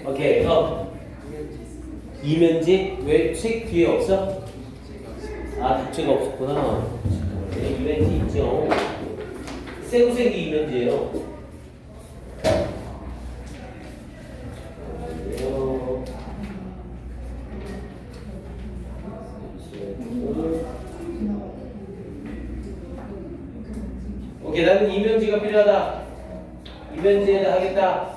오케이. 이면지? 왜 책 뒤에 없어? 아, 답지가 없었구나. 이면지 있죠. 새우색이 이면지예요. 오케이, 나는 이면지가 필요하다. 이면지에다 하겠다.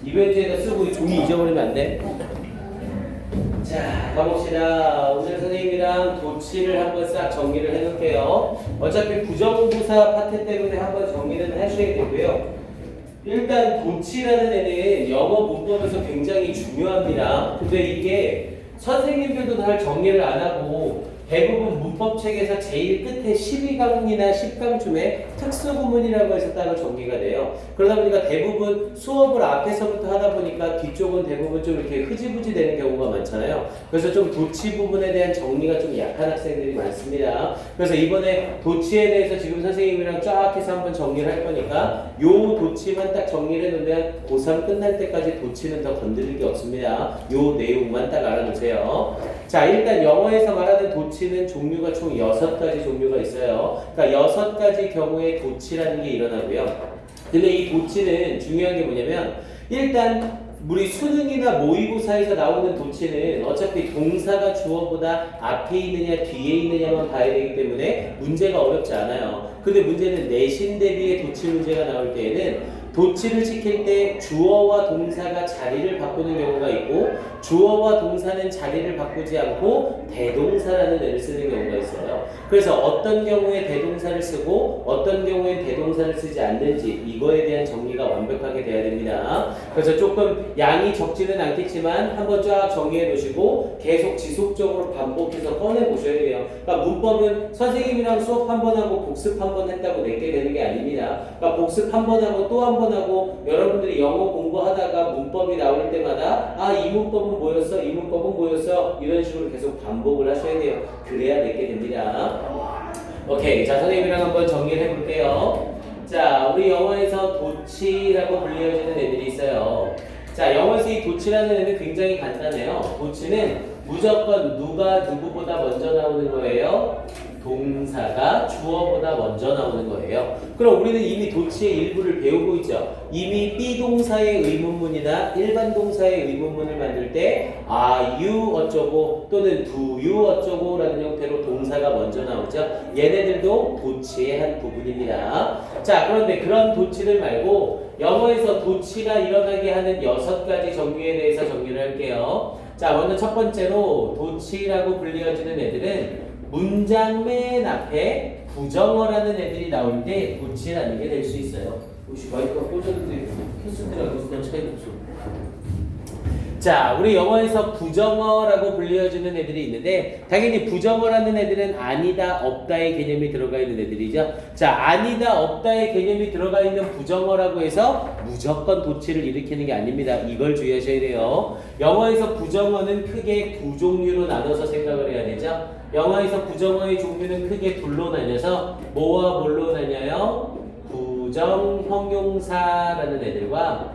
이면지에다 쓰고 종이 잊어버리면 안 돼. 자, 가봅시다. 오늘 선생님이랑 도치를 한번 싹 정리를 해놓을게요. 어차피 부정부사 파트 때문에 한번 정리는 하셔야 되고요. 일단 도치라는 애는 영어 문법에서 굉장히 중요합니다. 근데 이게 선생님들도 잘 정리를 안 하고 대부분 문법책에서 제일 끝에 12강이나 10강쯤에 특수구문이라고 해서 따로 정리가 돼요. 그러다 보니까 대부분 수업을 앞에서부터 하다 보니까 뒤쪽은 대부분 좀 이렇게 흐지부지 되는 경우가 많잖아요. 그래서 좀 도치 부분에 대한 정리가 좀 약한 학생들이 많습니다. 그래서 이번에 도치에 대해서 지금 선생님이랑 쫙 해서 한번 정리를 할 거니까 요 도치만 딱 정리를 해놓으면 고3 끝날 때까지 도치는 더 건드릴 게 없습니다. 요 내용만 딱 알아두세요. 자, 일단 영어에서 말하는 도치는 종류가 총 6가지 종류가 있어요. 그러니까 6가지 경우에 도치라는 게 일어나고요. 근데 이 도치는 중요한 게 뭐냐면 일단 우리 수능이나 모의고사에서 나오는 도치는 어차피 동사가 주어보다 앞에 있느냐 뒤에 있느냐만 봐야 되기 때문에 문제가 어렵지 않아요. 근데 문제는 내신 대비의 도치 문제가 나올 때에는 도치를 시킬 때 주어와 동사가 자리를 바꾸는 경우가 있고 주어와 동사는 자리를 바꾸지 않고 대동사라는 애를 쓰는 경우가 있어요. 그래서 어떤 경우에 대동사를 쓰고 어떤 경우에 대동사를 쓰지 않는지 이거에 대한 정리가 완벽하게 돼야 됩니다. 그래서 조금 양이 적지는 않겠지만 한번 쫙 정리해 놓으시고 계속 지속적으로 반복해서 꺼내 보셔야 돼요. 그러니까 문법은 선생님이랑 수업 한 번 하고 복습 한 번 했다고 내게 되는 게 아닙니다. 그러니까 복습 한 번 하고 또 한 번 하고 여러분들이 영어 공부하다가 문법이 나올 때마다 아, 이 문법은 뭐였어? 이 문법은 뭐였어? 이런 식으로 계속 반복을 하셔야 돼요. 그래야 내게 됩니다. 오케이, 자 선생님이랑 한번 정리를 해볼게요. 자, 우리 영어에서 도치라고 불리어지는 애들이 있어요. 자, 영어에서 이 도치라는 애는 굉장히 간단해요. 도치는 무조건 누가 누구보다 먼저 나오는 거예요. 동사가 주어보다 먼저 나오는 거예요. 그럼 우리는 이미 도치의 일부를 배우고 있죠. 이미 비동사의 의문문이나 일반 동사의 의문문을 만들 때 are you 어쩌고 또는 do you 어쩌고 라는 형태로 동사가 먼저 나오죠. 얘네들도 도치의 한 부분입니다. 자, 그런데 그런 도치를 말고 영어에서 도치가 일어나게 하는 6가지 종류에 대해서 정리를 할게요. 자, 먼저 첫 번째로 도치라고 불리어지는 애들은 문장 맨 앞에 부정어라는 애들이 나올 때 도치라는 게 될 수 있어요. 혹시 마이크가 꽂았는데 켰을 그냥 차이 없어. 자, 우리 영어에서 부정어라고 불리어지는 애들이 있는데 당연히 부정어라는 애들은 아니다, 없다의 개념이 들어가 있는 애들이죠. 자, 아니다, 없다의 개념이 들어가 있는 부정어라고 해서 무조건 도치를 일으키는 게 아닙니다. 이걸 주의하셔야 돼요. 영어에서 부정어는 크게 두 종류로 나눠서 생각을 해야 되죠. 영어에서 부정어의 종류는 크게 둘로 나뉘어서 뭐와 뭘로 나뉘어요? 부정 형용사라는 애들과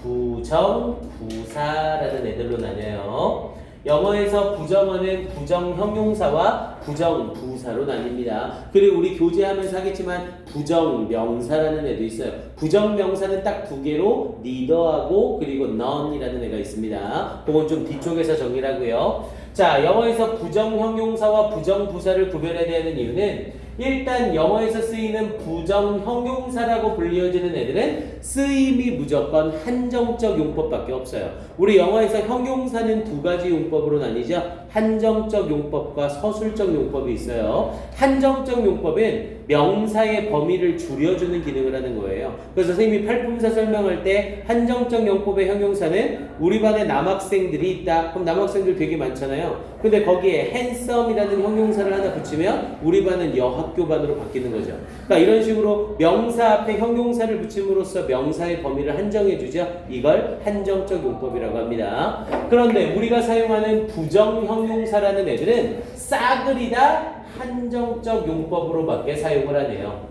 부정 부사라는 애들로 나뉘어요. 영어에서 부정어는 부정 형용사와 부정 부사로 나뉩니다. 그리고 우리 교재하면서 하겠지만 부정 명사라는 애도 있어요. 부정 명사는 딱 2개로 neither하고 그리고 none이라는 애가 있습니다. 그건 좀 뒤쪽에서 정리를 하고요. 자, 영어에서 부정 형용사와 부정 부사를 구별해야 하는 이유는 일단 영어에서 쓰이는 부정 형용사라고 불리어지는 애들은 쓰임이 무조건 한정적 용법밖에 없어요. 우리 영어에서 형용사는 2가지 용법으로 나뉘죠. 한정적 용법과 서술적 용법이 있어요. 한정적 용법은 명사의 범위를 줄여주는 기능을 하는 거예요. 그래서 선생님이 팔품사 설명할 때 한정적 용법의 형용사는 우리 반에 남학생들이 있다. 그럼 남학생들 되게 많잖아요. 근데 거기에 handsome이라는 형용사를 하나 붙이면 우리 반은 여학교 반으로 바뀌는 거죠. 그러니까 이런 식으로 명사 앞에 형용사를 붙임으로써 명사의 범위를 한정해 주죠. 이걸 한정적 용법이라고 합니다. 그런데 우리가 사용하는 부정 형용사라는 애들은 싸그리다 한정적 용법으로밖에 사용을 하네요.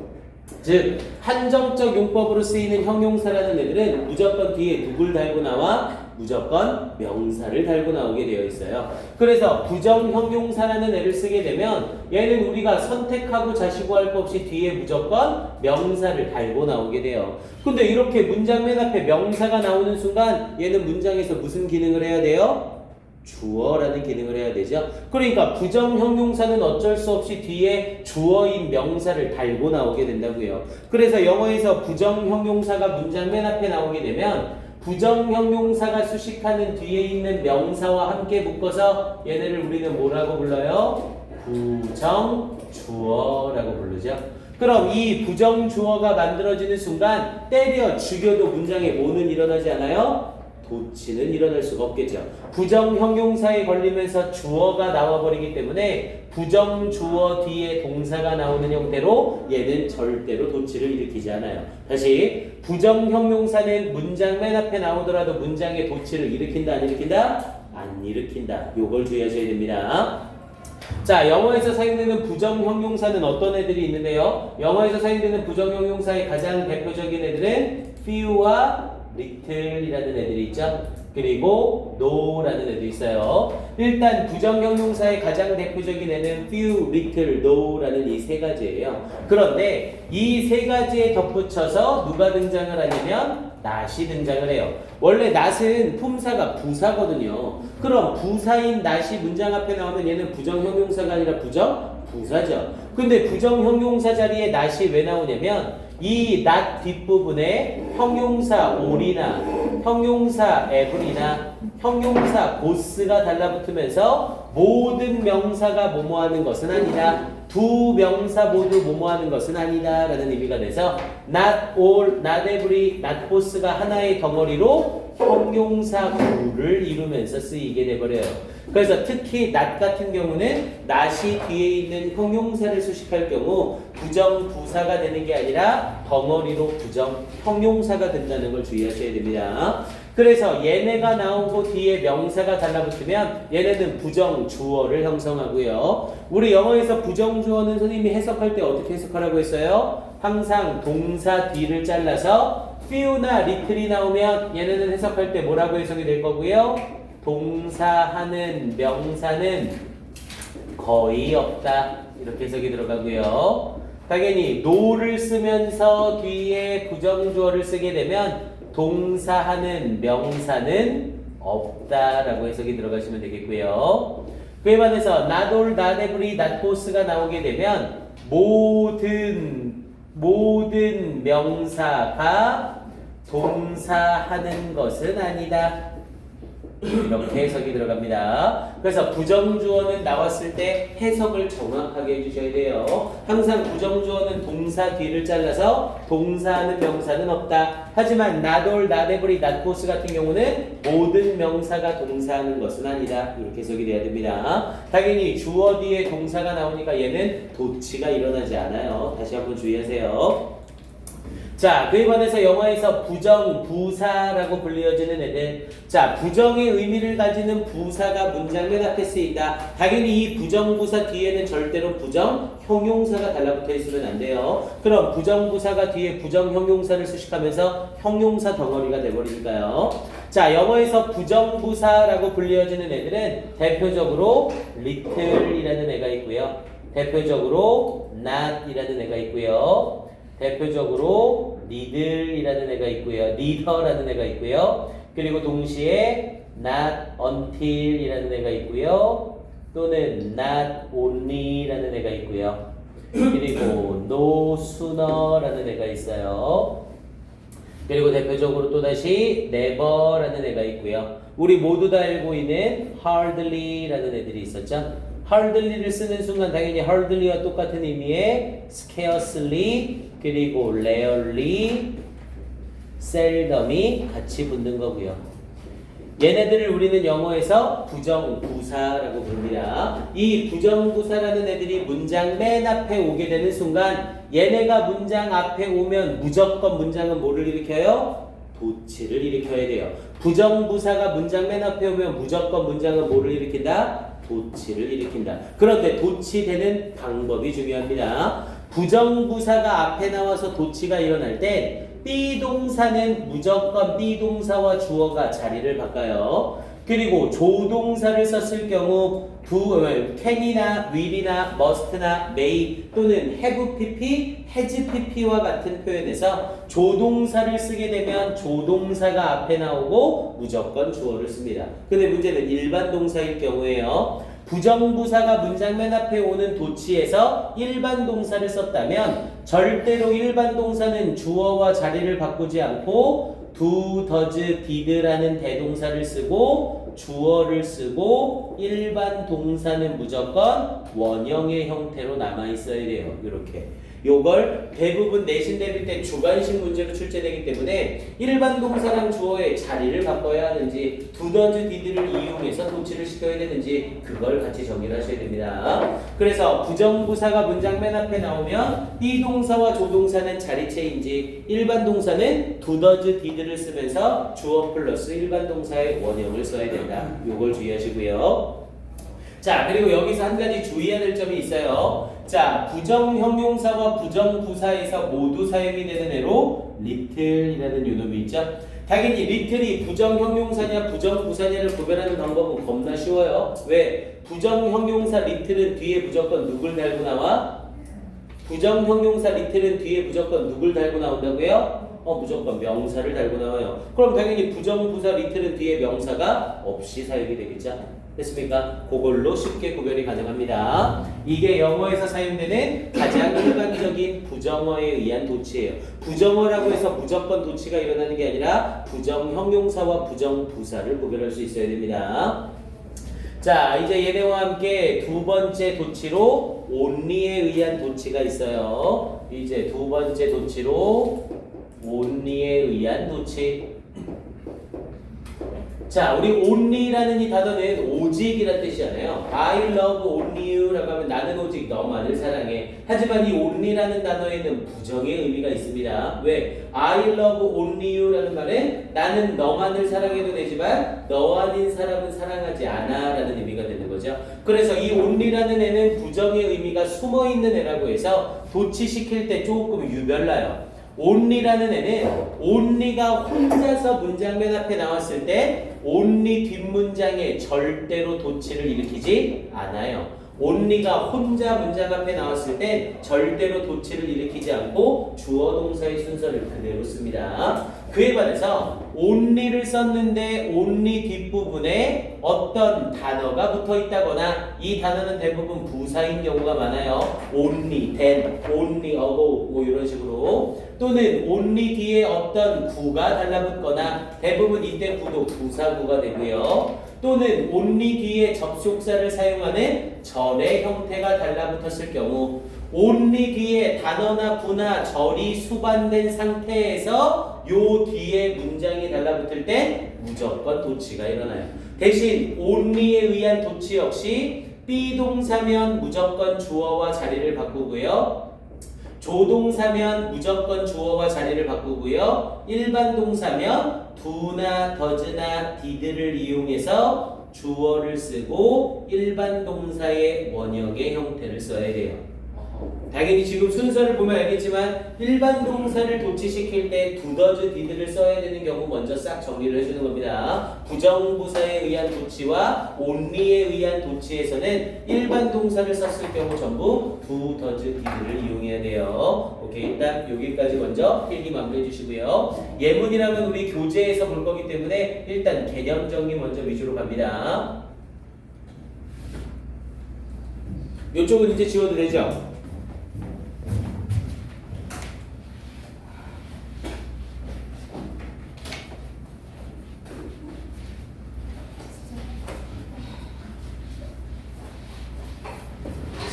즉 한정적 용법으로 쓰이는 형용사라는 애들은 무조건 뒤에 누굴 달고 나와? 무조건 명사를 달고 나오게 되어 있어요. 그래서 부정형용사라는 애를 쓰게 되면 얘는 우리가 선택하고 자시고 할 것 없이 뒤에 무조건 명사를 달고 나오게 돼요. 근데 이렇게 문장 맨 앞에 명사가 나오는 순간 얘는 문장에서 무슨 기능을 해야 돼요? 주어라는 기능을 해야 되죠. 그러니까 부정형용사는 어쩔 수 없이 뒤에 주어인 명사를 달고 나오게 된다고요. 그래서 영어에서 부정형용사가 문장 맨 앞에 나오게 되면 부정형용사가 수식하는 뒤에 있는 명사와 함께 묶어서 얘네를 우리는 뭐라고 불러요? 부정주어라고 부르죠. 그럼 이 부정주어가 만들어지는 순간 때려 죽여도 문장에 뭐는 일어나지 않아요? 도치는 일어날 수가 없겠죠. 부정형용사에 걸리면서 주어가 나와버리기 때문에 부정주어 뒤에 동사가 나오는 형태로 얘는 절대로 도치를 일으키지 않아요. 다시 부정형용사는 문장 맨 앞에 나오더라도 문장에 도치를 일으킨다 안 일으킨다? 안 일으킨다. 요걸 주의하셔야 됩니다. 자, 영어에서 사용되는 부정형용사는 어떤 애들이 있는데요? 영어에서 사용되는 부정형용사의 가장 대표적인 애들은 few와 little이라는 애들이 있죠. 그리고 no라는 애도 있어요. 일단 부정형용사의 가장 대표적인 애는 few, little, no라는 이 세 가지예요. 그런데 이 세 가지에 덧붙여서 누가 등장을 하냐면 not이 등장을 해요. 원래 not은 품사가 부사거든요. 그럼 부사인 not이 문장 앞에 나오면 얘는 부정형용사가 아니라 부정부사죠. 근데 부정형용사 자리에 not이 왜 나오냐면 이 not 뒷부분에 형용사 or이나 형용사 ever이나 형용사 both가 달라붙으면서 모든 명사가 뭐뭐하는 것은 아니다. 두 명사 모두 뭐뭐하는 것은 아니다 라는 의미가 돼서 not all, not every, not both가 하나의 덩어리로 형용사 구를 이루면서 쓰이게 돼버려요. 그래서 특히 not 같은 경우는 not이 뒤에 있는 형용사를 수식할 경우 부정부사가 되는 게 아니라 덩어리로 부정형용사가 된다는 걸 주의하셔야 됩니다. 그래서 얘네가 나오고 뒤에 명사가 달라붙으면 얘네는 부정주어를 형성하고요. 우리 영어에서 부정주어는 선생님이 해석할 때 어떻게 해석하라고 했어요? 항상 동사 뒤를 잘라서 few나 little이 나오면 얘네는 해석할 때 뭐라고 해석이 될 거고요? 동사하는 명사는 거의 없다. 이렇게 해석이 들어가고요. 당연히 no를 쓰면서 뒤에 부정주어를 쓰게 되면 동사하는 명사는 없다라고 해석이 들어가시면 되겠고요. 그에 반해서 not all, not every, not both가 나오게 되면 모든 명사가 동사하는 것은 아니다. 이렇게 해석이 들어갑니다. 그래서 부정주어는 나왔을 때 해석을 정확하게 해주셔야 돼요. 항상 부정주어는 동사 뒤를 잘라서 동사하는 명사는 없다. 하지만 not all, not every, not both 같은 경우는 모든 명사가 동사하는 것은 아니다. 이렇게 해석이 돼야 됩니다. 당연히 주어 뒤에 동사가 나오니까 얘는 도치가 일어나지 않아요. 다시 한번 주의하세요. 자, 그에 관해서 영어에서 부정부사라고 불리어지는 애들. 자, 부정의 의미를 가지는 부사가 문장 맨 앞에 쓰인다. 당연히 이 부정부사 뒤에는 절대로 부정형용사가 달라붙어 있으면 안 돼요. 그럼 부정부사가 뒤에 부정형용사를 수식하면서 형용사 덩어리가 돼버리니까요. 자, 영어에서 부정부사라고 불리어지는 애들은 대표적으로 little이라는 애가 있고요. 대표적으로 not이라는 애가 있고요. 대표적으로 needle이라는 애가 있고요. neither라는 애가 있고요. 그리고 동시에 not until이라는 애가 있고요. 또는 not only라는 애가 있고요. 그리고 no sooner라는 애가 있어요. 그리고 대표적으로 또다시 never라는 애가 있고요. 우리 모두 다 알고 있는 hardly라는 애들이 있었죠. hardly를 쓰는 순간 당연히 hardly와 똑같은 의미의 scarcely 그리고 rarely, seldom이 같이 붙는 거고요. 얘네들을 우리는 영어에서 부정부사라고 부릅니다. 이 부정부사라는 애들이 문장 맨 앞에 오게 되는 순간 얘네가 문장 앞에 오면 무조건 문장은 뭐를 일으켜요? 도치를 일으켜야 돼요. 부정부사가 문장 맨 앞에 오면 무조건 문장은 뭐를 일으킨다? 도치를 일으킨다. 그런데 도치되는 방법이 중요합니다. 부정부사가 앞에 나와서 도치가 일어날 땐 B동사는 무조건 B동사와 주어가 자리를 바꿔요. 그리고 조동사를 썼을 경우 can이나 will이나 must나 may 또는 have pp, has pp와 같은 표현에서 조동사를 쓰게 되면 조동사가 앞에 나오고 무조건 주어를 씁니다. 근데 문제는 일반 동사일 경우에요. 부정부사가 문장 맨 앞에 오는 도치에서 일반 동사를 썼다면 절대로 일반 동사는 주어와 자리를 바꾸지 않고 do, does, did라는 대동사를 쓰고 주어를 쓰고 일반 동사는 무조건 원형의 형태로 남아있어야 돼요. 이렇게. 요걸 대부분 내신 내릴 때 주관식 문제로 출제되기 때문에 일반 동사랑 주어의 자리를 바꿔야 하는지 do, does, did를 이용해서 도치를 시켜야 되는지 그걸 같이 정리를 하셔야 됩니다. 그래서 부정부사가 문장 맨 앞에 나오면 B동사와 조동사는 자리체인지 일반 동사는 do, does, did를 쓰면서 주어 플러스 일반 동사의 원형을 써야 된다. 요걸 주의하시고요. 자, 그리고 여기서 한 가지 주의해야 될 점이 있어요. 자, 부정형용사와 부정부사에서 모두 사용이 되는 애로 little이라는 요놈이 있죠. 당연히 little이 부정형용사냐 부정부사냐를 구별하는 방법은 겁나 쉬워요. 왜? 부정형용사 little은 뒤에 무조건 누굴 달고 나와? 부정형용사 little은 뒤에 무조건 누굴 달고 나온다고요? 무조건 명사를 달고 나와요. 그럼 당연히 부정부사 little은 뒤에 명사가 없이 사용이 되겠죠. 됐습니까? 그걸로 쉽게 구별이 가능합니다. 이게 영어에서 사용되는 가장 일반적인 부정어에 의한 도치예요. 부정어라고 해서 무조건 도치가 일어나는 게 아니라 부정형용사와 부정부사를 구별할 수 있어야 됩니다. 자, 이제 얘네와 함께 두 번째 도치로 only에 의한 도치가 있어요. 이제 두 번째 도치로 only에 의한 도치. 자, 우리 only라는 이 단어는 오직이라는 뜻이잖아요. I love only you라고 하면 나는 오직 너만을 사랑해. 하지만 이 only라는 단어에는 부정의 의미가 있습니다. 왜? I love only you라는 말은 나는 너만을 사랑해도 되지만 너 아닌 사람은 사랑하지 않아 라는 의미가 되는 거죠. 그래서 이 only라는 애는 부정의 의미가 숨어있는 애라고 해서 도치시킬 때 조금 유별나요. only라는 애는 only가 혼자서 문장 맨 앞에 나왔을 때 only 뒷문장에 절대로 도치를 일으키지 않아요. only가 혼자 문장 앞에 나왔을 때 절대로 도치를 일으키지 않고 주어 동사의 순서를 그대로 씁니다. 그에 반해서 only를 썼는데 only 뒷부분에 어떤 단어가 붙어 있다거나 이 단어는 대부분 부사인 경우가 많아요. only, then, only, ago 뭐 이런 식으로 또는 only 뒤에 어떤 구가 달라붙거나 대부분 이때 구도 부사구가 되고요. 또는 only 뒤에 접속사를 사용하는 절의 형태가 달라붙었을 경우 only 뒤에 단어나 구나 절이 수반된 상태에서 요 뒤에 문장이 달라붙을 때 무조건 도치가 일어나요. 대신 only에 의한 도치 역시 B동사면 무조건 주어와 자리를 바꾸고요. 조동사면 무조건 주어와 자리를 바꾸고요. 일반 동사면 do나 does나 did를 이용해서 주어를 쓰고 일반 동사의 원형의 형태를 써야 돼요. 당연히 지금 순서를 보면 알겠지만 일반 동사를 도치시킬 때 do, does, did를 써야 되는 경우 먼저 싹 정리를 해주는 겁니다. 부정부사에 의한 도치와 only에 의한 도치에서는 일반 동사를 썼을 경우 전부 do, does, did를 이용해야 돼요. 오케이, 일단 여기까지 먼저 필기 마무리해 주시고요. 예문이라면 우리 교재에서 볼 거기 때문에 일단 개념 정리 먼저 위주로 갑니다. 이쪽은 이제 지워도 되죠?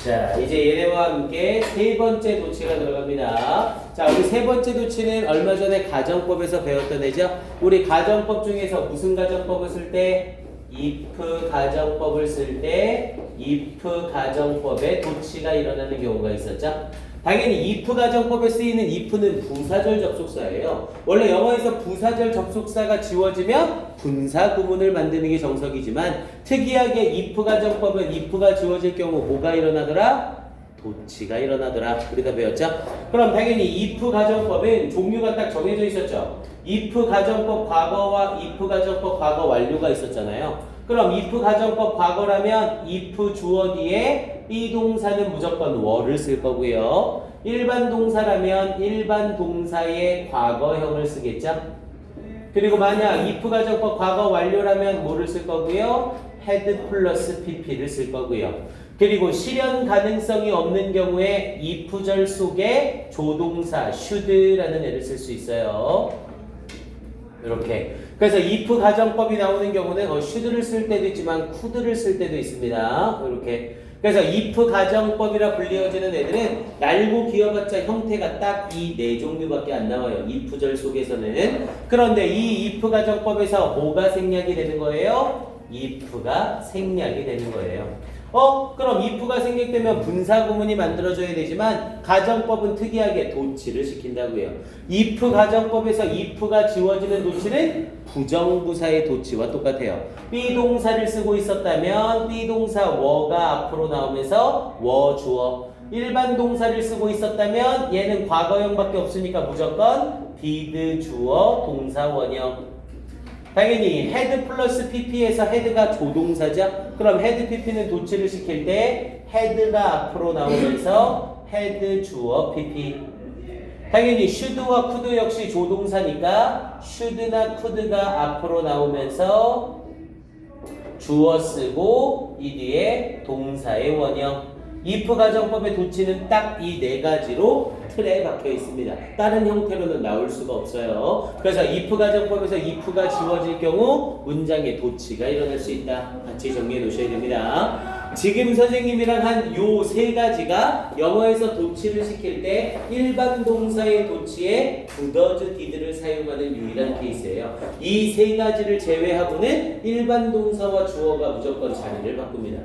자, 이제 얘네와 함께 세 번째 도치가 들어갑니다. 자, 우리 세 번째 도치는 얼마 전에 가정법에서 배웠던 애죠? 우리 가정법 중에서 무슨 가정법을 쓸 때? if 가정법을 쓸 때 if 가정법에 도치가 일어나는 경우가 있었죠? 당연히 if 가정법에 쓰이는 if는 부사절 접속사예요. 원래 영어에서 부사절 접속사가 지워지면 분사 구문을 만드는 게 정석이지만 특이하게 if 가정법은 if가 지워질 경우 뭐가 일어나더라? 도치가 일어나더라. 우리가 배웠죠? 그럼 당연히 if 가정법은 종류가 딱 정해져 있었죠. if 가정법 과거와 if 가정법 과거 완료가 있었잖아요. 그럼 if 가정법 과거라면 if 주어 뒤에 비동사는 무조건 were를 쓸 거고요. 일반 동사라면 일반 동사의 과거형을 쓰겠죠. 그리고 만약 if 가정법 과거 완료라면 뭐를 쓸 거고요? had 플러스 pp를 쓸 거고요. 그리고 실현 가능성이 없는 경우에 if절 속에 조동사 should라는 애를 쓸 수 있어요. 이렇게. 그래서 if 가정법이 나오는 경우는 should를 쓸 때도 있지만 could를 쓸 때도 있습니다. 이렇게. 그래서 if 가정법이라 불리워지는 애들은 날고 기어봤자 형태가 딱 이 네 종류밖에 안 나와요. if절 속에서는. 그런데 이 if 가정법에서 뭐가 생략이 되는 거예요? if가 생략이 되는 거예요. 그럼 if가 생략되면 분사 구문이 만들어져야 되지만 가정법은 특이하게 도치를 시킨다고요. if 가정법에서 if가 지워지는 도치는 부정부사의 도치와 똑같아요. 비동사를 쓰고 있었다면 비동사 were가 앞으로 나오면서 were 주어. 일반 동사를 쓰고 있었다면 얘는 과거형밖에 없으니까 무조건 did 주어 동사 원형. 당연히 had 플러스 pp에서 had가 조동사죠. 그럼 had pp는 도치를 시킬 때 had가 앞으로 나오면서 had 주어 pp. 당연히 should와 could 역시 조동사니까 should나 could가 앞으로 나오면서 주어 쓰고 이 뒤에 동사의 원형. if 가정법의 도치는 딱 이 네 가지로 틀에 박혀 있습니다. 다른 형태로는 나올 수가 없어요. 그래서 if 가정법에서 if가 지워질 경우 문장에 도치가 일어날 수 있다. 같이 정리해 놓으셔야 됩니다. 지금 선생님이랑 한 요 세 가지가 영어에서 도치를 시킬 때 일반 동사의 도치에 does, did를 사용하는 유일한 케이스예요. 이 세 가지를 제외하고는 일반 동사와 주어가 무조건 자리를 바꿉니다.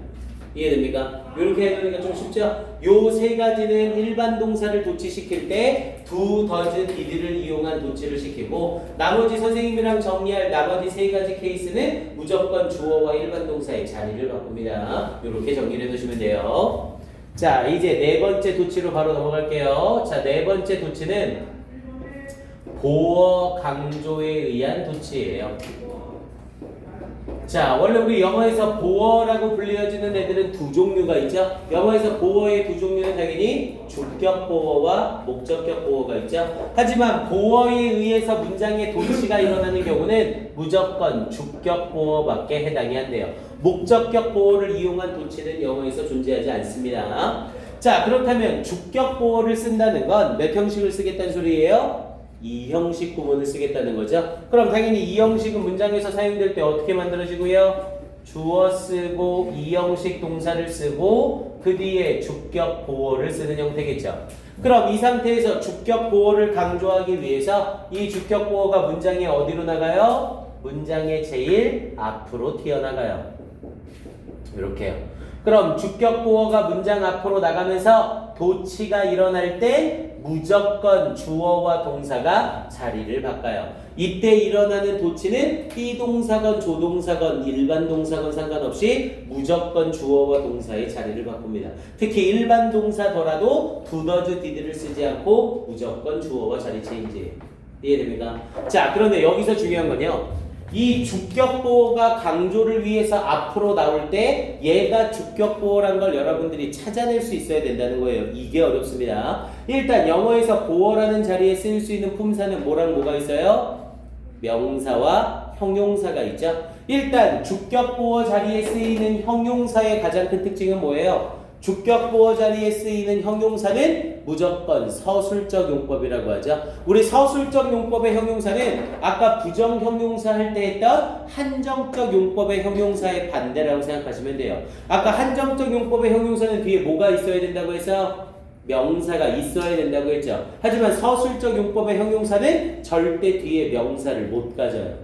이해됩니까? 이렇게 해두니까 좀 쉽죠? 요 세 가지는 일반 동사를 도치시킬 때 do, does, did를 이용한 도치를 시키고 나머지 선생님이랑 정리할 나머지 세 가지 케이스는 무조건 주어와 일반 동사의 자리를 바꿉니다. 이렇게 정리를 해두시면 돼요. 자, 이제 네 번째 도치로 바로 넘어갈게요. 자, 네 번째 도치는 보어 강조에 의한 도치예요. 자, 원래 우리 영어에서 보어라고 불리어지는 애들은 두 종류가 있죠. 영어에서 보어의 두 종류는 당연히 주격 보어와 목적격 보어가 있죠. 하지만 보어에 의해서 문장에 도치가 일어나는 경우는 무조건 주격 보어밖에 해당이 안 돼요. 목적격 보어를 이용한 도치는 영어에서 존재하지 않습니다. 자, 그렇다면 주격 보어를 쓴다는 건 몇 형식을 쓰겠다는 소리예요? 이 형식 구문을 쓰겠다는 거죠. 그럼 당연히 이 형식은 문장에서 사용될 때 어떻게 만들어지고요? 주어 쓰고 이 형식 동사를 쓰고 그 뒤에 주격 보어를 쓰는 형태겠죠. 그럼 이 상태에서 주격 보어를 강조하기 위해서 이 주격 보어가 문장에 어디로 나가요? 문장의 제일 앞으로 튀어나가요. 이렇게요. 그럼 주격 보어가 문장 앞으로 나가면서 도치가 일어날 때 무조건 주어와 동사가 자리를 바꿔요. 이때 일어나는 도치는 비동사건 조동사건 일반 동사건 상관없이 무조건 주어와 동사의 자리를 바꿉니다. 특히 일반 동사더라도 do, does, did를 쓰지 않고 무조건 주어와 자리 체인지. 이해됩니까? 자, 그런데 여기서 중요한 건요. 이 주격 보어가 강조를 위해서 앞으로 나올 때 얘가 주격 보어란 걸 여러분들이 찾아낼 수 있어야 된다는 거예요. 이게 어렵습니다. 일단 영어에서 보어라는 자리에 쓰일 수 있는 품사는 뭐랑 뭐가 있어요? 명사와 형용사가 있죠. 일단 주격 보어 자리에 쓰이는 형용사의 가장 큰 특징은 뭐예요? 주격 보어 자리에 쓰이는 형용사는 무조건 서술적 용법이라고 하죠. 우리 서술적 용법의 형용사는 아까 부정 형용사 할 때 했던 한정적 용법의 형용사의 반대라고 생각하시면 돼요. 아까 한정적 용법의 형용사는 뒤에 뭐가 있어야 된다고 해서 명사가 있어야 된다고 했죠. 하지만 서술적 용법의 형용사는 절대 뒤에 명사를 못 가져요.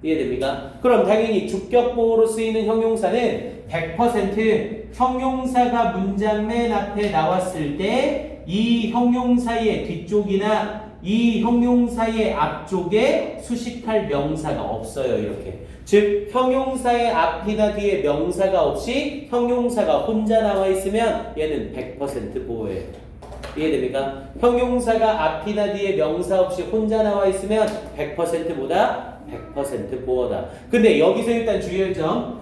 이해됩니까? 그럼 당연히 주격 보어로 쓰이는 형용사는 100% 형용사가 문장 맨 앞에 나왔을 때 이 형용사의 뒤쪽이나 이 형용사의 앞쪽에 수식할 명사가 없어요. 이렇게. 즉 형용사의 앞이나 뒤에 명사가 없이 형용사가 혼자 나와 있으면 얘는 100% 보호예요. 이해됩니까? 형용사가 앞이나 뒤에 명사 없이 혼자 나와 있으면 100%보다 100% 보호다. 근데 여기서 일단 주의할 점,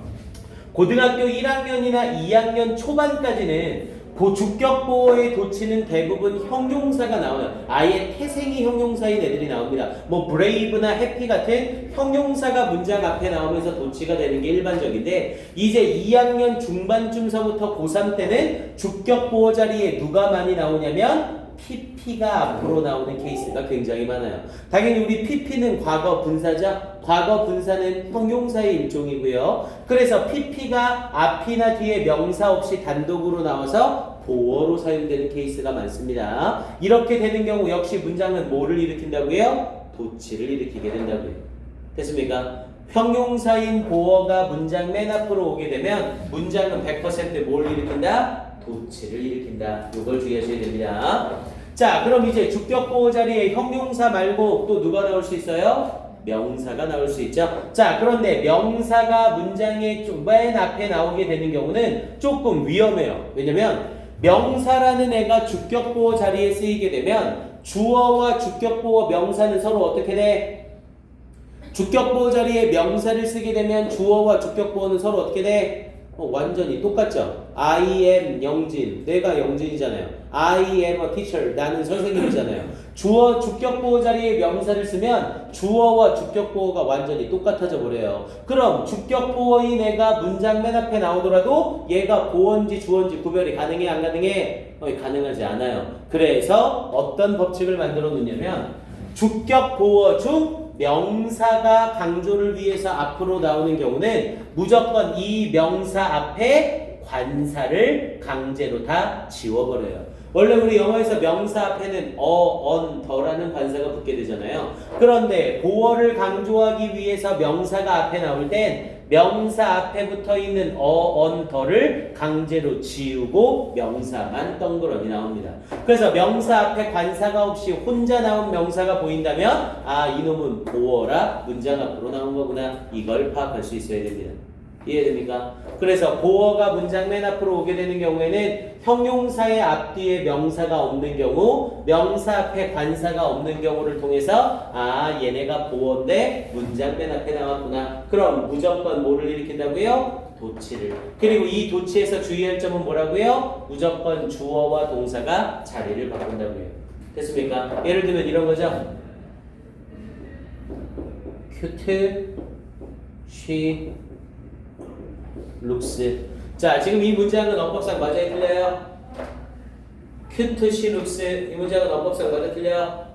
고등학교 1학년이나 2학년 초반까지는 주격 보호의 도치는 대부분 형용사가 나와요. 아예 태생이 형용사인 애들이 나옵니다. 뭐 브레이브나 해피 같은 형용사가 문장 앞에 나오면서 도치가 되는 게 일반적인데, 이제 2학년 중반쯤서부터 고3 때는 주격 보호 자리에 누가 많이 나오냐면 PP가 앞으로 나오는 케이스가 굉장히 많아요. 당연히 우리 PP는 과거 분사죠. 과거 분사는 형용사의 일종이고요. 그래서 PP가 앞이나 뒤에 명사 없이 단독으로 나와서 보어로 사용되는 케이스가 많습니다. 이렇게 되는 경우 역시 문장은 뭐를 일으킨다고요? 도치를 일으키게 된다고요. 됐습니까? 형용사인 보어가 문장 맨 앞으로 오게 되면 문장은 100% 뭘 일으킨다? 도치를 일으킨다. 이걸 주의하셔야 됩니다. 자, 그럼 이제 주격 보호 자리에 형용사 말고 또 누가 나올 수 있어요? 명사가 나올 수 있죠. 자, 그런데 명사가 문장의 맨 앞에 나오게 되는 경우는 조금 위험해요. 왜냐면 명사라는 애가 주격 보호 자리에 쓰이게 되면 주어와 주격 보호 명사는 서로 어떻게 돼? 주격 보호 자리에 명사를 쓰게 되면 주어와 주격 보호는 서로 어떻게 돼? 완전히 똑같죠. I am 영진, 내가 영진이잖아요. I am a teacher, 나는 선생님이잖아요. 주어 주격 보호 자리에 명사를 쓰면 주어와 주격 보호가 완전히 똑같아져 버려요. 그럼 주격 보호인 애가 문장 맨 앞에 나오더라도 얘가 보어인지 주어인지 구별이 가능해 안 가능해? 가능하지 않아요. 그래서 어떤 법칙을 만들어 놓냐면 주격 보호 중 명사가 강조를 위해서 앞으로 나오는 경우는 무조건 이 명사 앞에 관사를 강제로 다 지워버려요. 원래 우리 영어에서 명사 앞에는 더라는 관사가 붙게 되잖아요. 그런데 보어를 강조하기 위해서 명사가 앞에 나올 땐 명사 앞에 붙어 있는 더를 강제로 지우고 명사만 덩그러니 나옵니다. 그래서 명사 앞에 관사가 없이 혼자 나온 명사가 보인다면 이놈은 보어라 문장 앞으로 나온 거구나. 이걸 파악할 수 있어야 됩니다. 이해됩니까? 그래서 보어가 문장 맨 앞으로 오게 되는 경우에는 형용사의 앞뒤에 명사가 없는 경우, 명사 앞에 관사가 없는 경우를 통해서 얘네가 보어인데 문장 맨 앞에 나왔구나. 그럼 무조건 뭐를 일으킨다고요? 도치를. 그리고 이 도치에서 주의할 점은 뭐라고요? 무조건 주어와 동사가 자리를 바꾼다고요. 됐습니까? 예를 들면 이런 거죠. cute, she looks. 자, 지금 이 문장은 어법상 맞아요, 틀려요? cute, she looks. 이 문장은 어법상 맞아, 틀려요?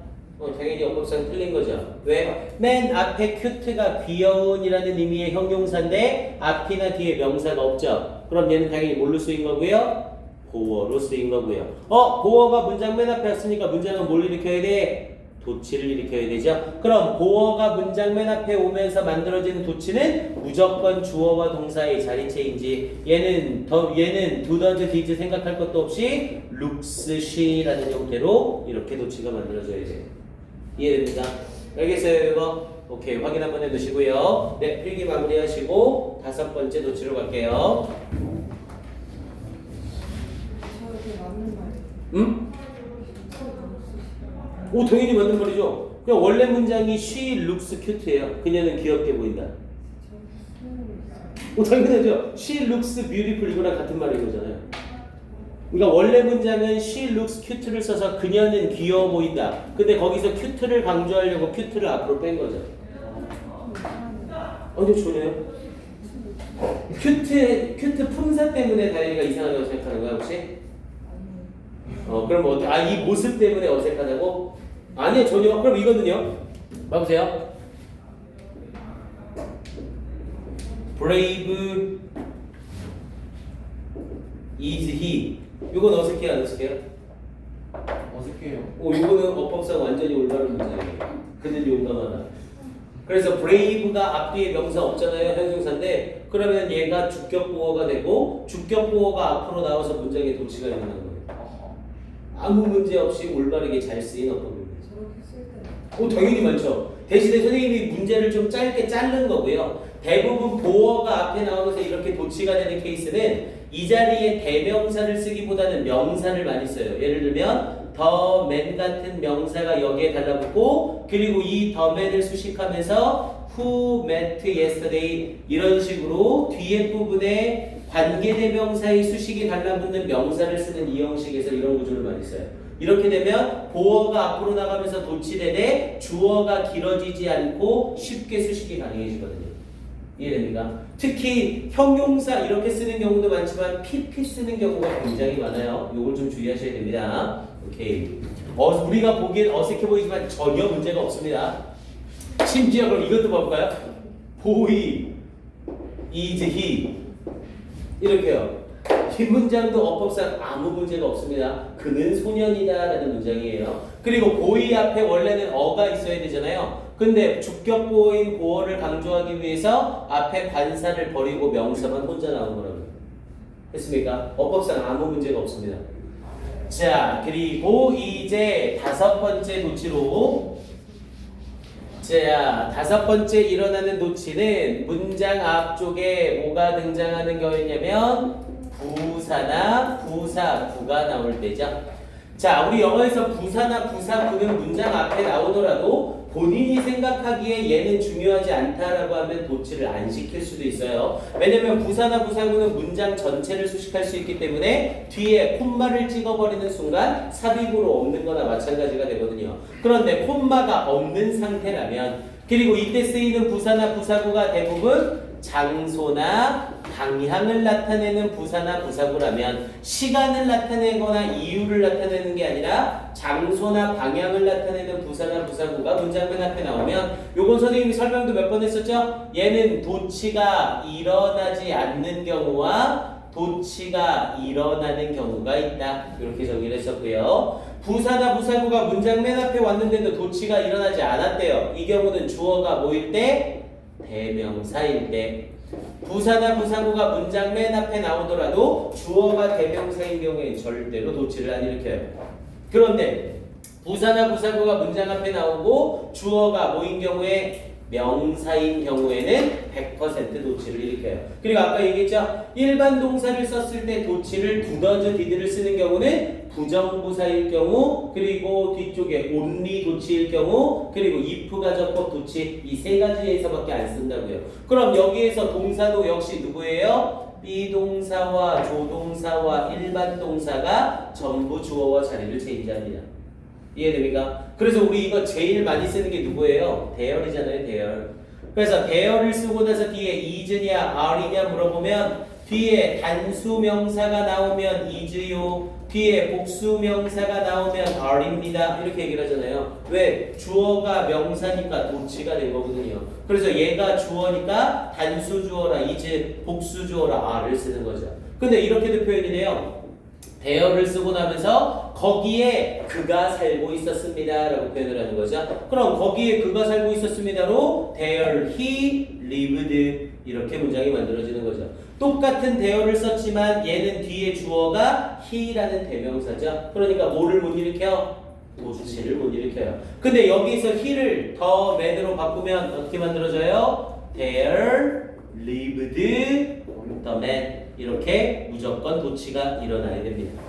당연히 어법상 틀린 거죠. 왜? 맨 앞에 cute가 귀여운이라는 의미의 형용사인데 앞이나 뒤에 명사가 없죠. 그럼 얘는 당연히 뭘로 쓰인 거고요? 보어로 쓰인 거고요. 보어가 문장 맨 앞에 왔으니까 문장은 뭘 일으켜야 돼? 도치를 일으켜야 되죠. 그럼 보어가 문장 맨 앞에 오면서 만들어지는 도치는 무조건 주어와 동사의 자리체인지, 얘는 do, does, did 생각할 것도 없이 looks, she라는 형태로 이렇게 도치가 만들어져야 돼요. 이해됩니까? 알겠어요, 이거? 오케이, 확인 한번 해두시고요. 네, 필기 마무리하시고 5번째 도치로 갈게요. 응? 당연히 맞는 말이죠. 그냥 원래 문장이 she looks cute예요. 그녀는 귀엽게 보인다. 당연하죠. she looks beautiful 이거랑 같은 말인 거잖아요. 그러니까 원래 문장은 she looks cute를 써서 그녀는 귀여워 보인다. 근데 거기서 cute를 강조하려고 cute를 앞으로 뺀 거죠. 아니요, 전혀요. 큐트 품사 때문에 다리가 이상하다고 생각하는 거야, 혹시? 그럼 이 모습 때문에 어색하다고? 아니요, 전혀. 그럼 이거는요? 봐보세요. brave is he. 이건 어색해요, 안 어색해요? 어색해요. 이거는 어법상 완전히 올바른 문장이에요. 그는 용감하다. 그래서 brave가 앞뒤에 명사 없잖아요, 형용사인데 그러면 얘가 주격 보어가 되고 주격 보어가 앞으로 나와서 문장에 도치가 일어나는 거예요. 아무 문제 없이 올바르게 잘 쓰인 어법입니다. 저렇게 쓸 때. 당연히 많죠. 대신에 선생님이 문제를 좀 짧게 자른 거고요. 대부분 보어가 앞에 나오면서 이렇게 도치가 되는 케이스는 이 자리에 대명사를 쓰기보다는 명사를 많이 써요. 예를 들면 the man 같은 명사가 여기에 달라붙고 그리고 이 the man을 수식하면서 who met yesterday 이런 식으로 뒤에 부분에 관계대명사의 수식이 달라붙는 명사를 쓰는 이 형식에서 이런 구조를 많이 써요. 이렇게 되면 보어가 앞으로 나가면서 도치되되 주어가 길어지지 않고 쉽게 수식이 가능해지거든요. 이해됩니까? 특히 형용사 이렇게 쓰는 경우도 많지만 PP 쓰는 경우가 굉장히 많아요. 이걸 좀 주의하셔야 됩니다. 오케이. 우리가 보기엔 어색해 보이지만 전혀 문제가 없습니다. 심지어 그럼 이것도 볼까요? boy is he 이렇게요. 이 문장도 어법상 아무 문제가 없습니다. 그는 소년이다 라는 문장이에요. 그리고 boy 앞에 원래는 어가 있어야 되잖아요. 근데 주격보어인 보어를 강조하기 위해서 앞에 관사를 버리고 명사만 혼자 나온 거라고요. 했습니까? 어법상 아무 문제가 없습니다. 자, 그리고 이제 다섯 번째 도치로 자, 다섯 번째 일어나는 도치는 문장 앞쪽에 뭐가 등장하는 경우냐면 부사나 부사구가 나올 때죠. 자, 우리 영어에서 부사나 부사구는 문장 앞에 나오더라도 본인이 생각하기에 얘는 중요하지 않다라고 하면 도치를 안 시킬 수도 있어요. 왜냐면 부사나 부사구는 문장 전체를 수식할 수 있기 때문에 뒤에 콤마를 찍어버리는 순간 삽입으로 없는 거나 마찬가지가 되거든요. 그런데 콤마가 없는 상태라면 그리고 이때 쓰이는 부사나 부사구가 대부분 장소나 방향을 나타내는 부사나 부사구라면 시간을 나타내거나 이유를 나타내는 게 아니라 장소나 방향을 나타내는 부사나 부사구가 문장 맨 앞에 나오면 요건 선생님이 설명도 몇 번 했었죠? 얘는 도치가 일어나지 않는 경우와 도치가 일어나는 경우가 있다. 이렇게 정의를 했었고요. 부사나 부사구가 문장 맨 앞에 왔는데도 도치가 일어나지 않았대요. 이 경우는 주어가 뭐일 때? 대명사일 때. 부사나 부사구가 문장 맨 앞에 나오더라도 주어가 대명사인 경우에 절대로 도치를 안 일으켜요. 그런데 부사나 부사구가 문장 앞에 나오고 주어가 뭐인 경우에 명사인 경우에는 100% 도치를 일으켜요. 그리고 아까 얘기했죠? 일반 동사를 썼을 때 도치를 두더즈 디드를 쓰는 경우는 부정부사일 경우, 그리고 뒤쪽에 only 도치일 경우, 그리고 if 가정법 도치 이 세 가지에서밖에 안 쓴다고요. 그럼 여기에서 동사도 역시 누구예요? 비동사와 조동사와 일반 동사가 전부 주어와 자리를 체인지합니다. 이해됩니까? 그래서 우리 이거 제일 많이 쓰는 게 누구예요? 대열이잖아요, 대열. 그래서 대열을 쓰고 나서 뒤에 is냐, are냐 물어보면 뒤에 단수 명사가 나오면 is요, 뒤에 복수 명사가 나오면 are입니다. 이렇게 얘기를 하잖아요. 왜? 주어가 명사니까 도치가 된 거거든요. 그래서 얘가 주어니까 단수 주어라 is, 복수 주어라 are를 쓰는 거죠. 근데 이렇게도 표현이 돼요. 대열을 쓰고 나면서 거기에 그가 살고 있었습니다 라고 표현을 하는 거죠. 그럼 거기에 그가 살고 있었습니다로 대열 he lived 이렇게 문장이 만들어지는 거죠. 똑같은 대열을 썼지만 얘는 뒤에 주어가 he라는 대명사죠. 그러니까 뭐를 못 일으켜? 도치를 못 일으켜요. 근데 여기서 he를 the man으로 바꾸면 어떻게 만들어져요? There lived the man 이렇게 무조건 도치가 일어나야 됩니다.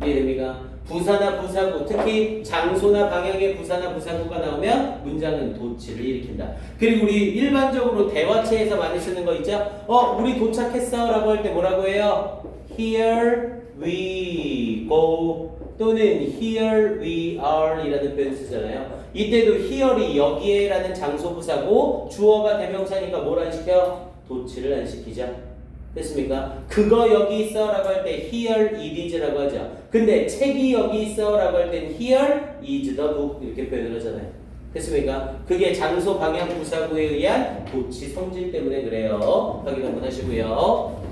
이해됩니까? 부사나 부사구, 특히 장소나 방향의 부사나 부사구가 나오면 문장은 도치를 일으킨다. 그리고 우리 일반적으로 대화체에서 많이 쓰는 거 있죠? 우리 도착했어 라고 할 때 뭐라고 해요? Here we go 또는 here we are 이라는 표현 쓰잖아요. 이때도 here이 여기에 라는 장소 부사고 주어가 대명사니까 뭘 안 시켜? 도치를 안 시키죠. 됐습니까? 그거 여기 있어 라고 할 때 here it is 라고 하죠. 근데 책이 여기 있어 라고 할 땐 here is the book 이렇게 표현을 하잖아요. 됐습니까? 그게 장소 방향 부사구에 의한 도치 성질 때문에 그래요. 확인 한번 하시고요.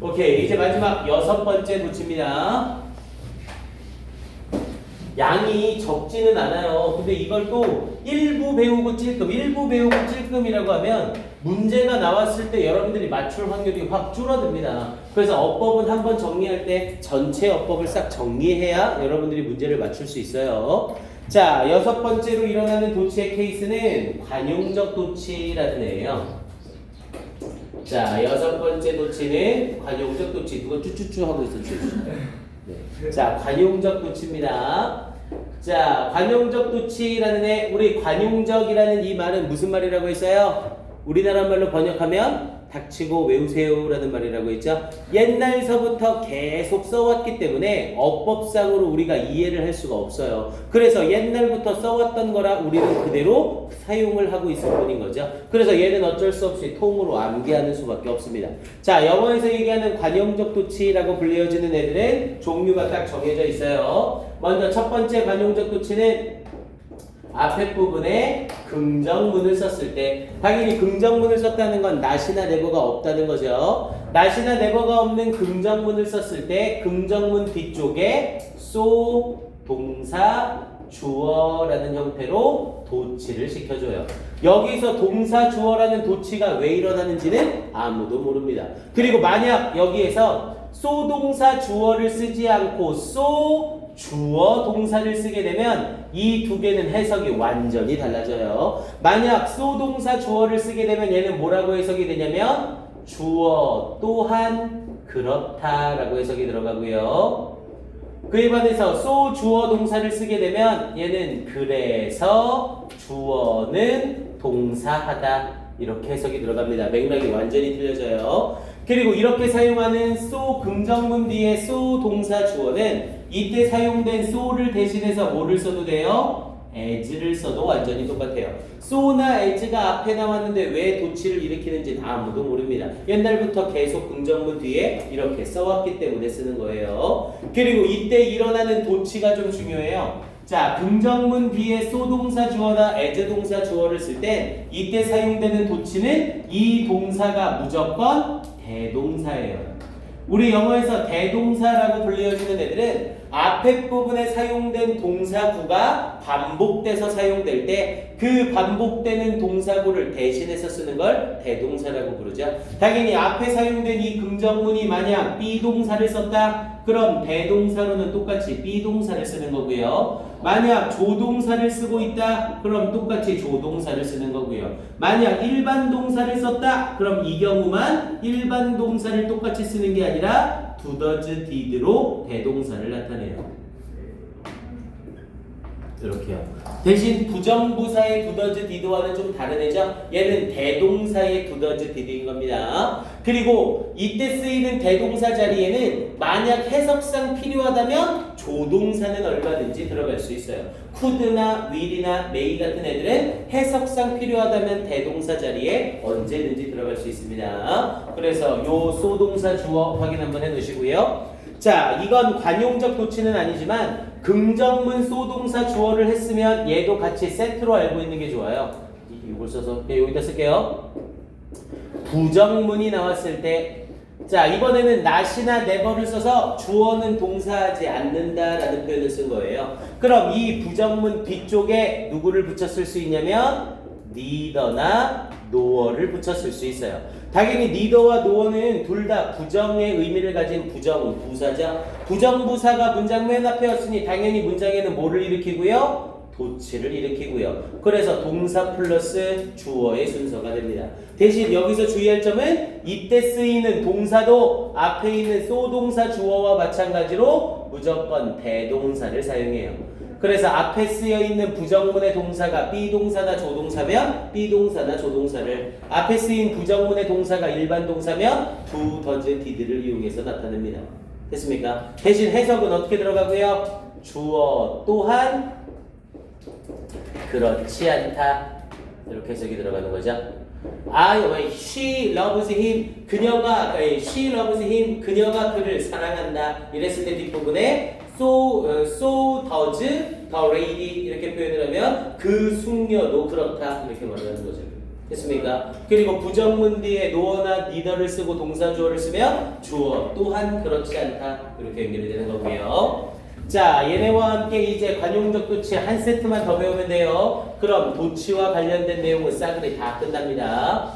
오케이, 이제 마지막 여섯 번째 도치입니다. 양이 적지는 않아요. 근데 이걸 또 일부 배우고 찔끔이라고 하면 문제가 나왔을 때 여러분들이 맞출 확률이 확 줄어듭니다. 그래서 어법은 한번 정리할 때 전체 어법을 싹 정리해야 여러분들이 문제를 맞출 수 있어요. 자, 6번째로 일어나는 도치의 케이스는 관용적 도치라는 애예요. 자, 6번째 도치는 관용적 도치. 누가 쭈쭈쭈 하고 있어, 쭈쭈. 네. 자, 관용적 도치입니다. 자, 관용적 도치라는 애, 우리 관용적이라는 이 말은 무슨 말이라고 했어요? 우리나라 말로 번역하면 닥치고 외우세요라는 말이라고 했죠. 옛날서부터 계속 써왔기 때문에 어법상으로 우리가 이해를 할 수가 없어요. 그래서 옛날부터 써왔던 거라 우리는 그대로 사용을 하고 있을 뿐인 거죠. 그래서 얘는 어쩔 수 없이 통으로 암기하는 수밖에 없습니다. 자, 영어에서 얘기하는 관용적 도치라고 불려지는 애들은 종류가 딱 정해져 있어요. 먼저 첫 번째 관용적 도치는 앞에 부분에 긍정문을 썼을 때, 당연히 긍정문을 썼다는 건 not이나 never가 없다는 거죠. not이나 never가 없는 긍정문을 썼을 때 긍정문 뒤쪽에 so, 동사, 주어라는 형태로 도치를 시켜줘요. 여기서 동사, 주어라는 도치가 왜 일어나는지는 아무도 모릅니다. 그리고 만약 여기에서 so, 동사, 주어를 쓰지 않고 so, 주어 동사를 쓰게 되면 이 두 개는 해석이 완전히 달라져요. 만약 so 동사 주어를 쓰게 되면 얘는 뭐라고 해석이 되냐면 주어 또한 그렇다라고 해석이 들어가고요. 그에 반해서 so 주어 동사를 쓰게 되면 얘는 그래서 주어는 동사하다 이렇게 해석이 들어갑니다. 맥락이 완전히 틀려져요. 그리고 이렇게 사용하는 so 긍정문 뒤에 so 동사 주어는 이때 사용된 so를 대신해서 뭐를 써도 돼요? as를 써도 완전히 똑같아요. so나 as가 앞에 나왔는데 왜 도치를 일으키는지는 아무도 모릅니다. 옛날부터 계속 긍정문 뒤에 이렇게 써왔기 때문에 쓰는 거예요. 그리고 이때 일어나는 도치가 좀 중요해요. 자, 긍정문 뒤에 so 동사 주어나 as 동사 주어를 쓸 때 이때 사용되는 도치는 이 동사가 무조건 대동사예요. 우리 영어에서 대동사라고 불려지는 애들은 앞에 부분에 사용된 동사구가 반복돼서 사용될 때 그 반복되는 동사구를 대신해서 쓰는 걸 대동사라고 부르죠. 당연히 앞에 사용된 이 긍정문이 만약 비동사를 썼다 그럼 대동사로는 똑같이 비동사를 쓰는 거고요. 만약 조동사를 쓰고 있다 그럼 똑같이 조동사를 쓰는 거고요. 만약 일반 동사를 썼다 그럼 이 경우만 일반 동사를 똑같이 쓰는 게 아니라 does, did로 대동사를 나타내요. 이렇게요. 대신 부정부사의 does, did와는 좀 다른 애죠. 얘는 대동사의 does, did인 겁니다. 그리고 이때 쓰이는 대동사 자리에는 만약 해석상 필요하다면 조동사는 얼마든지 들어갈 수 있어요. could나 will이나 may 같은 애들은 해석상 필요하다면 대동사 자리에 언제든지 들어갈 수 있습니다. 그래서 요 소동사 주어 확인 한번 해놓으시고요. 자, 이건 관용적 도치는 아니지만 긍정문 소동사 주어를 했으면 얘도 같이 세트로 알고 있는 게 좋아요. 이걸 써서 여기다 쓸게요. 부정문이 나왔을 때, 자, 이번에는 not이나 never를 써서 주어는 동사하지 않는다라는 표현을 쓴 거예요. 그럼 이 부정문 뒤쪽에 누구를 붙였을 수 있냐면 neither나 no를 붙였을 수 있어요. 당연히 neither와 no는 둘 다 부정의 의미를 가진 부정부사죠. 부정부사가 문장 맨 앞에였으니 당연히 문장에는 뭐를 일으키고요? 도치를 일으키고요. 그래서 동사 플러스 주어의 순서가 됩니다. 대신 여기서 주의할 점은 이때 쓰이는 동사도 앞에 있는 소동사 주어와 마찬가지로 무조건 대동사를 사용해요. 그래서 앞에 쓰여 있는 부정문의 동사가 비동사나 조동사면 비동사나 조동사를, 앞에 쓰인 부정문의 동사가 일반 동사면 do, does, did를 이용해서 나타냅니다. 됐습니까? 대신 해석은 어떻게 들어가고요? 주어 또한 그렇지 않다 이렇게 해석이 들어가는 거죠. she loves him she loves him 그녀가 그를 사랑한다 이랬을 때 뒷부분에 so does the lady 이렇게 표현을 하면 그 숙녀도 그렇다 이렇게 말하는 거죠. 됐습니까? 그리고 부정문 뒤에 no나 neither를 쓰고 동사 주어를 쓰면 주어 또한 그렇지 않다 이렇게 연결이 되는 거고요. 자, 얘네와 함께 이제 관용적 도치 한 세트만 더 배우면 돼요. 그럼 도치와 관련된 내용은 싸그리 다 끝납니다.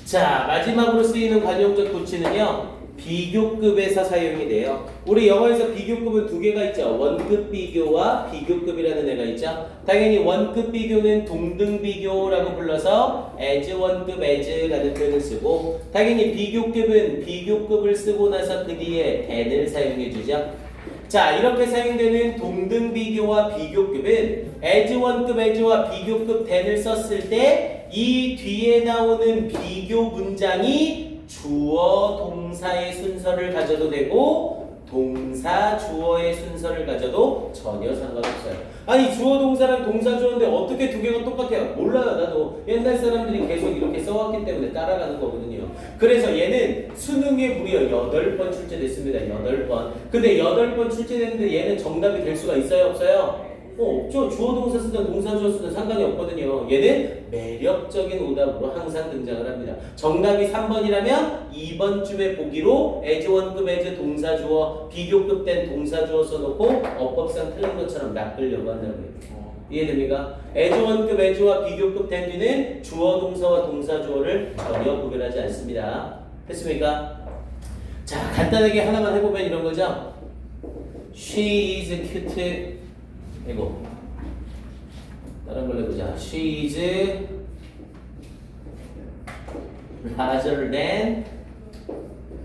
자, 마지막으로 쓰이는 관용적 도치는요, 비교급에서 사용이 돼요. 우리 영어에서 비교급은 두 개가 있죠. 원급 비교와 비교급이라는 애가 있죠. 당연히 원급 비교는 동등 비교라고 불러서 as 원급 as라는 표현을 쓰고, 당연히 비교급은 비교급을 쓰고 나서 그 뒤에 than을 사용해 주죠. 자, 이렇게 사용되는 동등 비교와 비교급은 as 원급 as와 비교급 than을 썼을 때 이 뒤에 나오는 비교 문장이 주어 동사의 순서를 가져도 되고 동사 주어의 순서를 가져도 전혀 상관없어요. 아니, 주어 동사랑 동사 주어인데 어떻게 두 개가 똑같아요? 몰라요. 나도 옛날 사람들이 계속 이렇게 써왔기 때문에 따라가는 거거든요. 그래서 얘는 수능에 무려 8번 출제됐습니다. 8번. 근데 8번 출제됐는데 얘는 정답이 될 수가 있어요? 없어요? 없죠. 주어 동사 쓰든 동사 주어 쓰든 상관이 없거든요. 얘는 매력적인 오답으로 항상 등장을 합니다. 정답이 3번이라면 2번쯤에 보기로 as 원급 as 동사 주어 비교급 된 동사 주어 써놓고 어법상 틀린 것처럼 낚으려고 한다고요. 이해됩니까? as 원급 as와 비교급 된 뒤는 주어 동사와 동사 주어를 전혀 구별하지 않습니다. 됐습니까? 자, 간단하게 하나만 해보면 이런 거죠. She is cute. 이거 다른 걸 해보자. She is larger than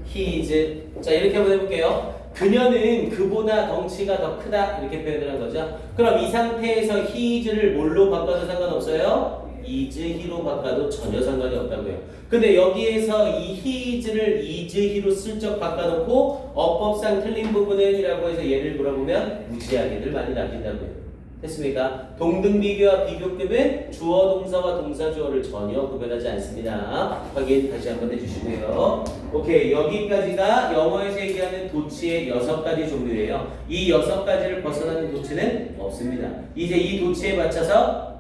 he is. 자, 이렇게 한번 해볼게요. 그녀는 그보다 덩치가 더 크다, 이렇게 표현을 한 거죠. 그럼 이 상태에서 he is를 뭘로 바꿔도 상관없어요? is he로 바꿔도 전혀 상관이 없다고요. 근데 여기에서 이 he is를 is he로 슬쩍 바꿔놓고 어법상 틀린 부분은 이라고 해서 얘를 물어보면 무시하게들 많이 남긴다고요. 됐습니까? 동등 비교와 비교급은 주어 동사와 동사 주어를 전혀 구별하지 않습니다. 확인 다시 한번 해주시고요. 오케이, 여기까지가 영어에서 얘기하는 도치의 6가지 종류예요. 이 6가지를 벗어나는 도치는 없습니다. 이제 이 도치에 맞춰서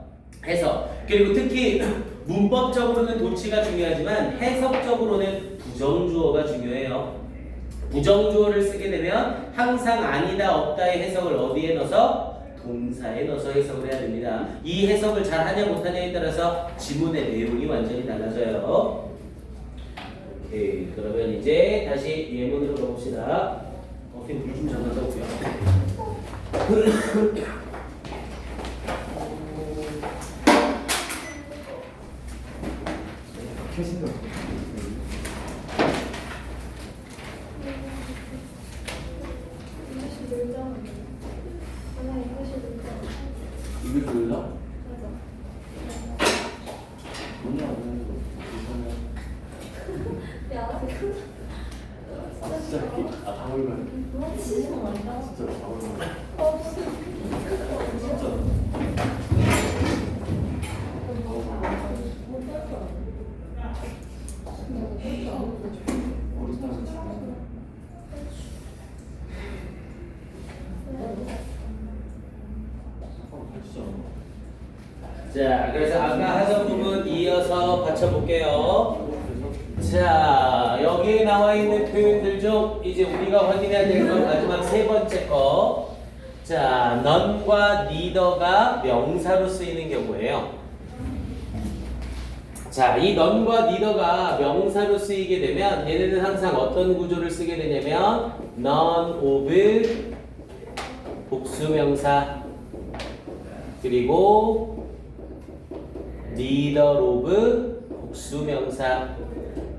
해석, 그리고 특히 문법적으로는 도치가 중요하지만 해석적으로는 부정주어가 중요해요. 부정주어를 쓰게 되면 항상 아니다 없다의 해석을 어디에 넣어서? 동사에 넣어서 해석을 해야 됩니다. 이 해석을 잘 하냐 못하냐에 따라서 지문의 내용이 완전히 달라져요. 오케이, 그러면 이제 다시 예문으로 가봅시다. 물좀 잠깐 떠올게요. 켜진다. 이게 몰라? 뭐냐 오늘 진짜 박물관 진짜 박물관 진짜 자, 그래서 아까 하던 부분 이어서 받쳐볼게요. 자, 여기에 나와 있는 표현들 중 이제 우리가 확인해야 될 건 마지막 세 번째 거. 자, none과 neither가 명사로 쓰이는 경우예요. 자, 이 none과 neither가 명사로 쓰이게 되면 얘네는 항상 어떤 구조를 쓰게 되냐면 none of 복수명사 그리고 neither of 복수명사,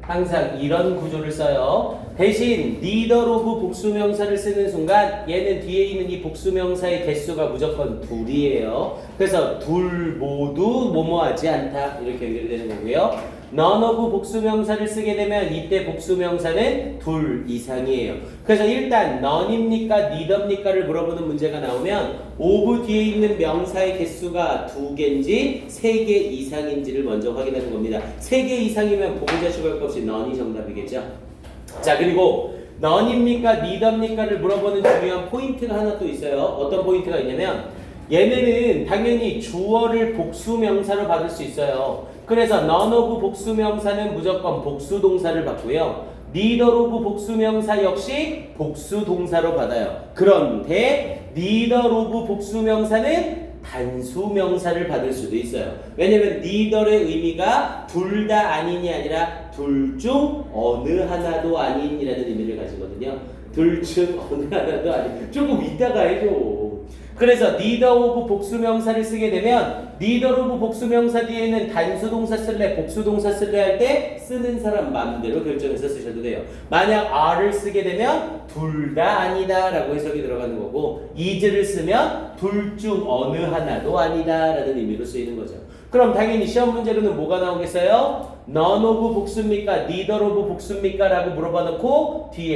항상 이런 구조를 써요. 대신 neither of 복수명사를 쓰는 순간 얘는 뒤에 있는 이 복수명사의 개수가 무조건 둘이에요. 그래서 둘 모두 뭐뭐하지 않다 이렇게 연결되는 거고요. none of 복수명사를 쓰게 되면 이때 복수명사는 둘 이상이에요. 그래서 일단 none입니까 neither입니까를 물어보는 문제가 나오면 of 뒤에 있는 명사의 개수가 2개인지 3개 이상인지를 먼저 확인하는 겁니다. 3개 이상이면 보호자 추가할 것 없이 none이 정답이겠죠. 자, 그리고 none입니까 neither입니까를 물어보는 중요한 포인트가 하나 또 있어요. 어떤 포인트가 있냐면 얘네는 당연히 주어를 복수명사로 받을 수 있어요. 그래서 none of 복수명사는 무조건 복수동사를 받고요. neither of 복수명사 역시 복수동사로 받아요. 그런데 neither of 복수명사는 단수명사를 받을 수도 있어요. 왜냐면 neither의 의미가 둘 다 아닌이 아니라 둘 중 어느 하나도 아닌이라는 의미를 가지거든요. 둘 중 어느 하나도 아닌. 조금 이따가 해줘. 그래서 neither of 복수명사를 쓰게 되면 neither of 복수명사 뒤에는 단수동사 쓸래 복수동사 쓸래 할 때 쓰는 사람 마음대로 결정해서 쓰셔도 돼요. 만약 are를 쓰게 되면 둘 다 아니다 라고 해석이 들어가는 거고 is를 쓰면 둘 중 어느 하나도 아니다 라는 의미로 쓰이는 거죠. 그럼 당연히 시험 문제로는 뭐가 나오겠어요? none of 복수입니까? neither of 복수입니까? 라고 물어봐 놓고 뒤에